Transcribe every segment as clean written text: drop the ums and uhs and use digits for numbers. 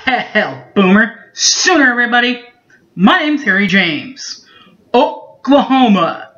Hell, Boomer. Sooner, everybody. My name's Harry James. Oklahoma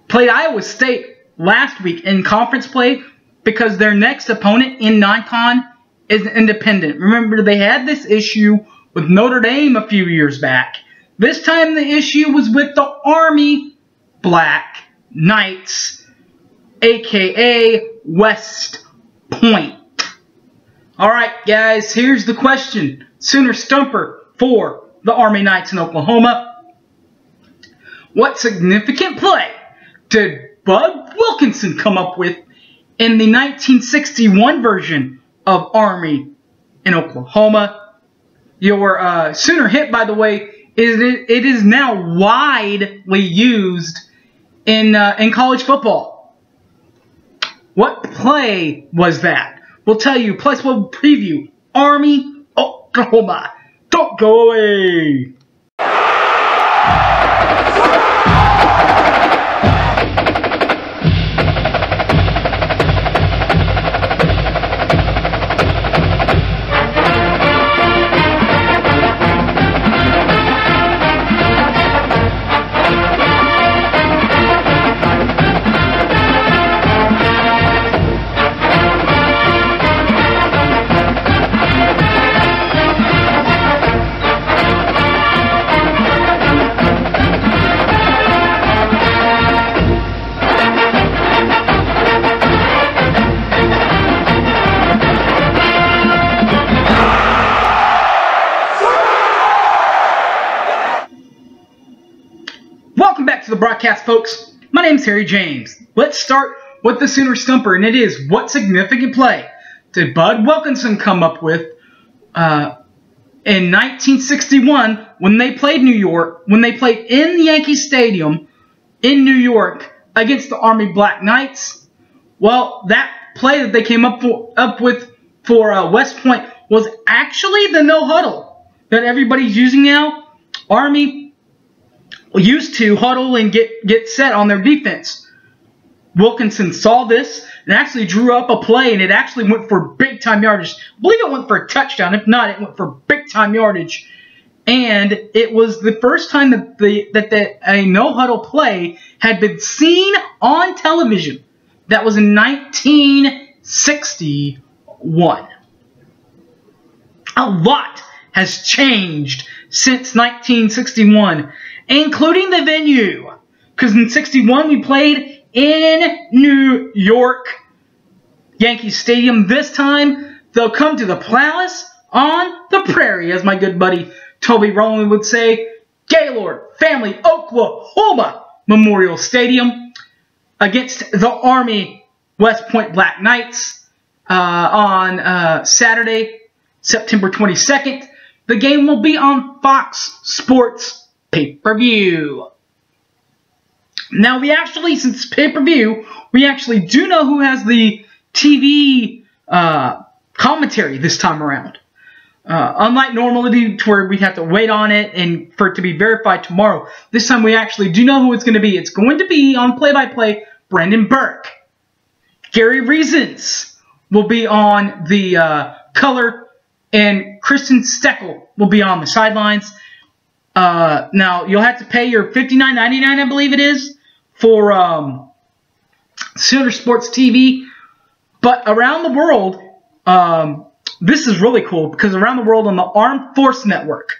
played Iowa State last week in conference play because their next opponent in non-con is Independent. Remember, they had this issue with Notre Dame a few years back. This time the issue was with the Army Black Knights, aka West Point. Alright guys, here's the question. Sooner Stumper for the Army Knights in Oklahoma. What significant play did Bud Wilkinson come up with in the 1961 version of Army in Oklahoma? Your Sooner hit, by the way, it is now widely used in college football. What play was that? We'll tell you, plus we'll preview Army, Oklahoma. Don't go away! Welcome back to the broadcast, folks. My name's Harry James. Let's start with the Sooner Stumper, and it is, what significant play did Bud Wilkinson come up with in 1961 when they played in Yankee Stadium in New York against the Army Black Knights? Well, that play that they came up with for West Point was actually the no huddle that everybody's using now. Army used to huddle and get set on their defense. Wilkinson saw this and actually drew up a play, and it actually went for big-time yardage. I believe it went for a touchdown. If not, it went for big-time yardage. And it was the first time that a no-huddle play had been seen on television. That was in 1961. A lot has changed since 1961. Including the venue, because in 61 we played in New York Yankee Stadium. This time they'll come to the Palace on the Prairie, as my good buddy Toby Rowland would say, Gaylord Family Oklahoma Memorial Stadium against the Army West Point Black Knights on Saturday, September 22nd. The game will be on Fox Sports pay-per-view. Now, since pay-per-view, we actually do know who has the TV commentary this time around. Unlike normally, where we have to wait on it and for it to be verified tomorrow, this time we actually do know who it's going to be. It's going to be on play-by-play Brendan Burke. Gary Reasons will be on the color, and Kristen Steckel will be on the sidelines. Now, you'll have to pay your $59.99, I believe it is, for Sooner Sports TV. But around the world, this is really cool, because around the world on the Armed Force Network,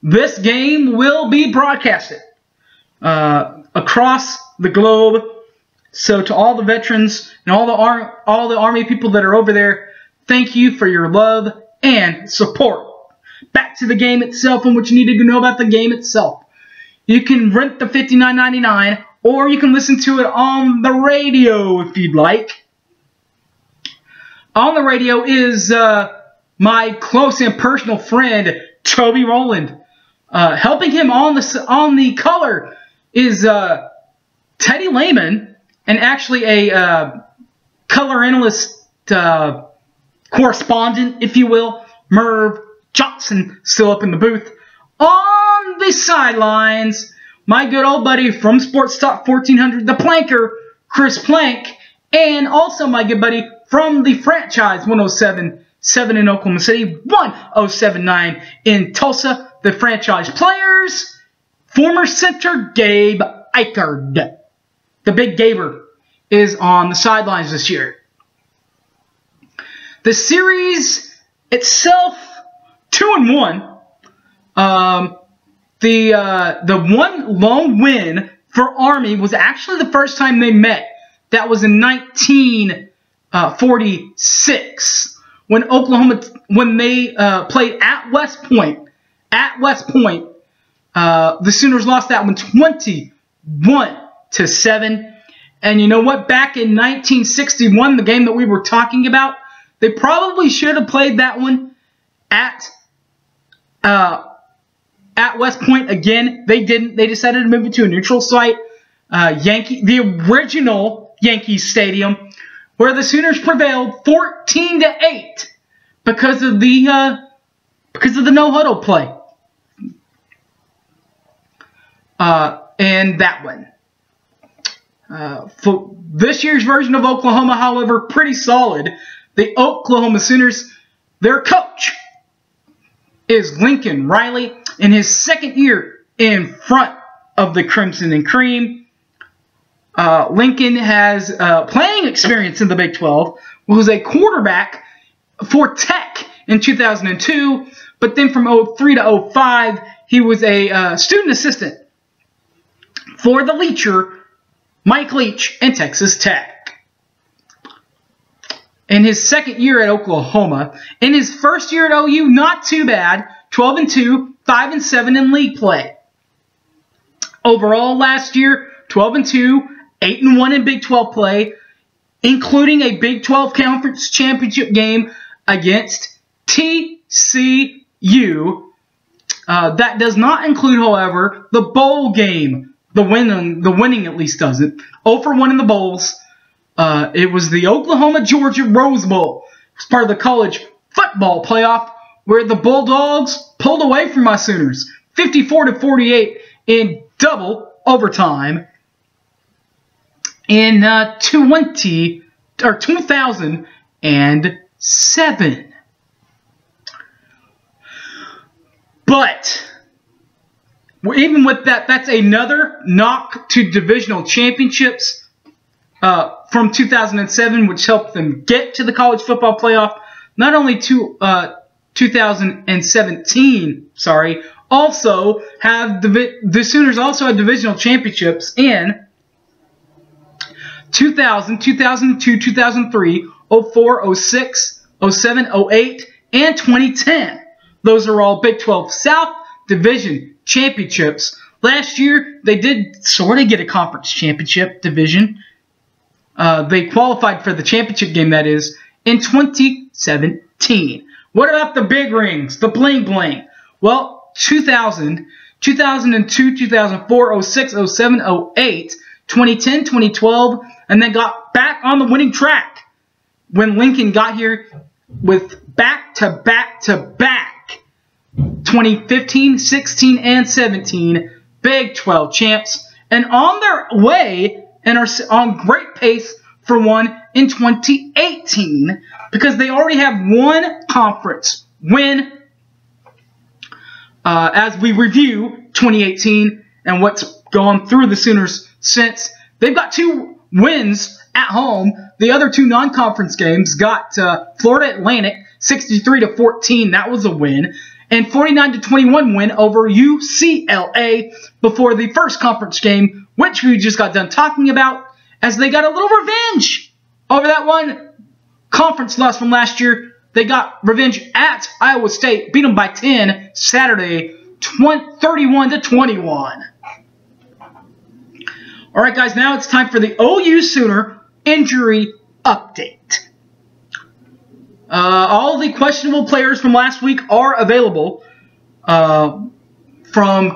this game will be broadcasted across the globe. So to all the veterans and all the Army people that are over there, thank you for your love and support. Back to the game itself and what you need to know about the game itself. You can rent the $59.99, or you can listen to it on the radio if you'd like. On the radio is my close and personal friend Toby Rowland. Helping him on the color is Teddy Lehman, and actually a color analyst correspondent, if you will, Merv Johnson, still up in the booth. On the sidelines, my good old buddy from Sports Talk 1400, the Planker, Chris Plank, and also my good buddy from the Franchise 107 107 in Oklahoma City, 107.9 in Tulsa. The franchise players, former center Gabe Ikard. The big Gaber is on the sidelines this year. The series itself, 2-1. The one lone win for Army was actually the first time they met. That was in 1946 when they played at West Point. At West Point, the Sooners lost that one 21-7. And you know what? Back in 1961, the game that we were talking about, they probably should have played that one at West Point again. They didn't. They decided to move it to a neutral site, the original Yankees Stadium, where the Sooners prevailed 14-8 because of the no huddle play. And that one. For this year's version of Oklahoma, however, pretty solid. The Oklahoma Sooners, their coach is Lincoln Riley in his second year in front of the Crimson and Cream. Lincoln has playing experience in the Big 12, was a quarterback for Tech in 2002, but then from 03 to 05, he was a student assistant for the Leacher, Mike Leach, in Texas Tech. In his second year at Oklahoma, in his first year at OU, not too bad, 12-2, 5-7 in league play. Overall last year, 12-2, 8-1 in Big 12 play, including a Big 12 Conference Championship game against TCU. That does not include, however, the bowl game. The winning at least doesn't. 0-1 in the bowls. It was the Oklahoma-Georgia Rose Bowl. It's part of the college football playoff where the Bulldogs pulled away from my Sooners, 54-48 in double overtime in 2007. But even with that, that's another knock to divisional championships from 2007, which helped them get to the college football playoff. Not only to 2017, also have the Sooners also had divisional championships in 2000, 2002, 2003, 04, 06, 07, 08, and 2010. Those are all Big 12 South Division championships. Last year, they did sort of get a conference championship division. They qualified for the championship game, that is, in 2017. What about the big rings, the bling bling? Well, 2000, 2002, 2004, 06, 07, 08, 2010, 2012, and then got back on the winning track when Lincoln got here with back-to-back-to-back 2015, 16, and 17 Big 12 champs, and on their way and are on great pace for one in 2018 because they already have one conference win. As we review 2018 and what's gone through the Sooners since, they've got 2 wins at home. The other 2 non-conference games got Florida Atlantic 63-14. That was a win. And 49-21 win over UCLA before the first conference game, which we just got done talking about, as they got a little revenge over that one conference loss from last year. They got revenge at Iowa State, beat them by 10 Saturday, 31-21. All right, guys, now it's time for the OU Sooner injury update. All the questionable players from last week are available, from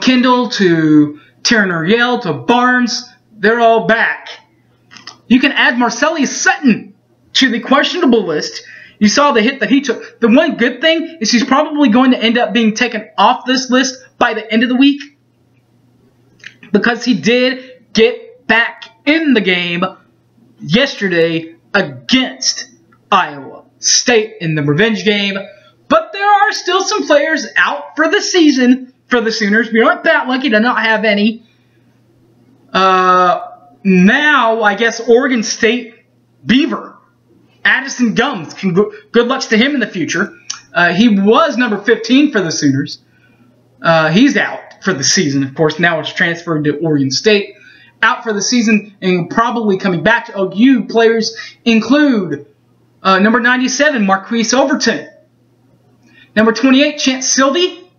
Kendall to Turner Yale to Barnes. They're all back. You can add Marcellus Sutton to the questionable list. You saw the hit that he took. The one good thing is he's probably going to end up being taken off this list by the end of the week because he did get back in the game yesterday against Iowa. State in the revenge game. But there are still some players out for the season for the Sooners. We aren't that lucky to not have any. Now, I guess Oregon State Beaver, Addison Gums. Good luck to him in the future. He was number 15 for the Sooners. He's out for the season, of course. Now it's transferred to Oregon State. Out for the season and probably coming back to OU. Players include number 97, Marquise Overton. Number 28, Chance Sylvie.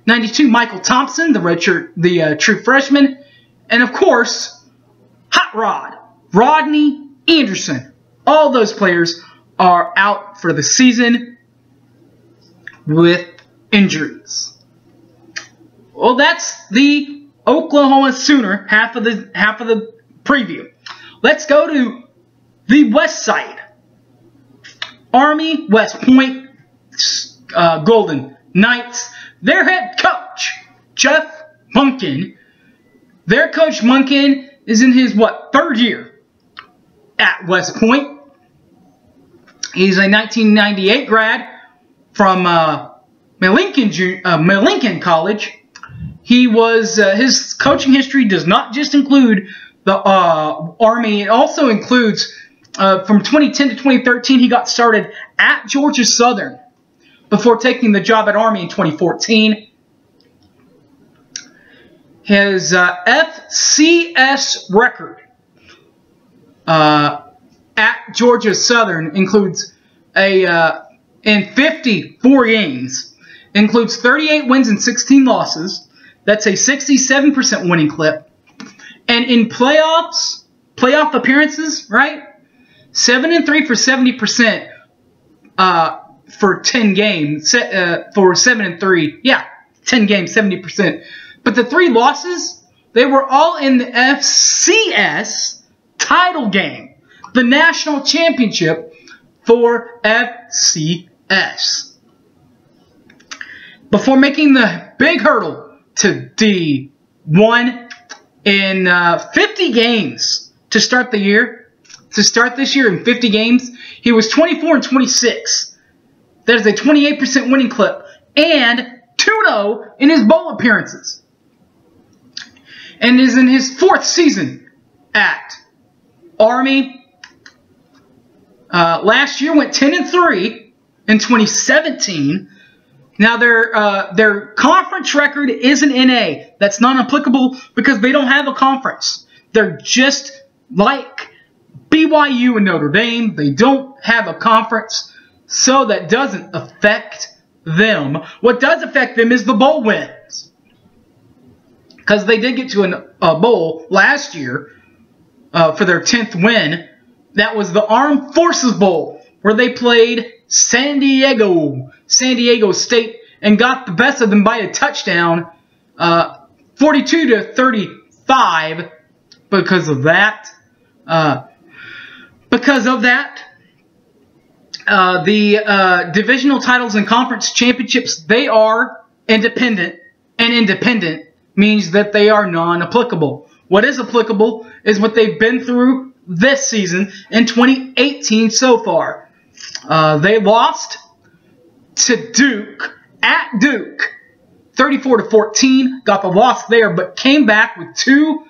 92, Michael Thompson, the true freshman. And, of course, Hot Rod, Rodney Anderson. All those players are out for the season with injuries. Well, that's the Oklahoma Sooner half of the preview. Let's go to the West Side. Army West Point Golden Knights. Their head coach, Jeff Monken. Their coach Monken is in his third year at West Point. He's a 1998 grad from Lincoln College. He was his coaching history does not just include the Army. It also includes from 2010 to 2013 he got started at Georgia Southern before taking the job at Army in 2014. His FCS record at Georgia Southern includes in 54 games includes 38 wins and 16 losses. That's a 67% winning clip. And in playoff appearances, right? 7-3 for 70% for 10 games. For 7-3. Yeah, 10 games, 70%. But the 3 losses, they were all in the FCS title game. The national championship for FCS. Before making the big hurdle to D1 in 50 games to start the year. To start this year in 50 games, he was 24-26. That is a 28% winning clip and 2-0 in his bowl appearances. And is in his 4th season at Army. Last year went 10-3 in 2017. Now, their conference record is an NA. That's not applicable because they don't have a conference. They're just like BYU and Notre Dame. They don't have a conference, so that doesn't affect them. What does affect them is the bowl wins. Because they did get to a bowl last year for their 10th win. That was the Armed Forces Bowl, where they played San Diego State, and got the best of them by a touchdown, 42-35. Because of that, the divisional titles and conference championships, they are independent, and independent means that they are non-applicable. What is applicable is what they've been through this season in 2018 so far. They lost to Duke, at Duke, 34-14, got the loss there, but came back with 2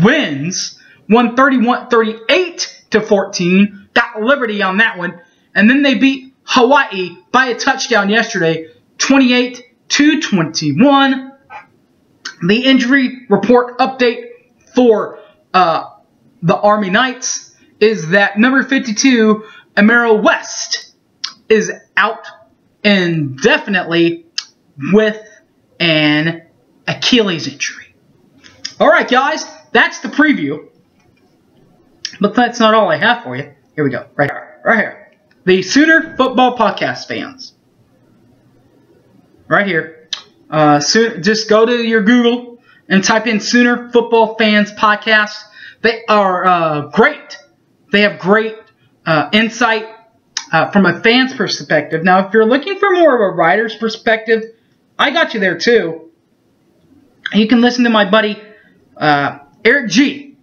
wins, won 38-14, got Liberty on that one, and then they beat Hawaii by a touchdown yesterday, 28-21. The injury report update for the Army Knights is that number 52, Amaro West, is out indefinitely with an Achilles injury. Alright guys, that's the preview. But that's not all I have for you. Here we go, right here. The Sooner Football Podcast fans. Right here. Just go to your Google and type in Sooner Football Fans Podcast. They are great. They have great insight from a fan's perspective. Now, if you're looking for more of a writer's perspective, I got you there too. You can listen to my buddy Eric G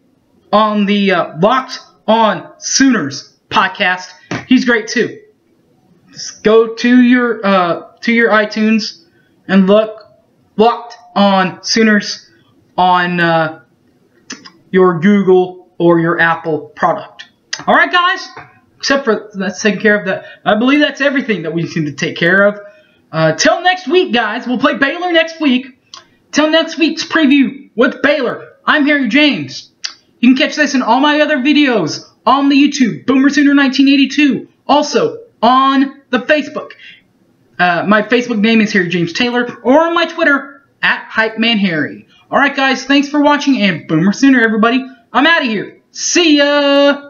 on the Locked On Sooners podcast. He's great too. Just go to your iTunes and look Locked On Sooners on your Google or your Apple product. All right, guys. Except for that's taken care of. That I believe that's everything that we need to take care of. Till next week, guys. We'll play Baylor next week. Till next week's preview with Baylor. I'm Harry James. You can catch this in all my other videos on the YouTube, Boomer Sooner 1982. Also on the Facebook. My Facebook name is Harry James Taylor, or on my Twitter @HypeManHarry. All right, guys. Thanks for watching, and Boomer Sooner, everybody. I'm out of here. See ya.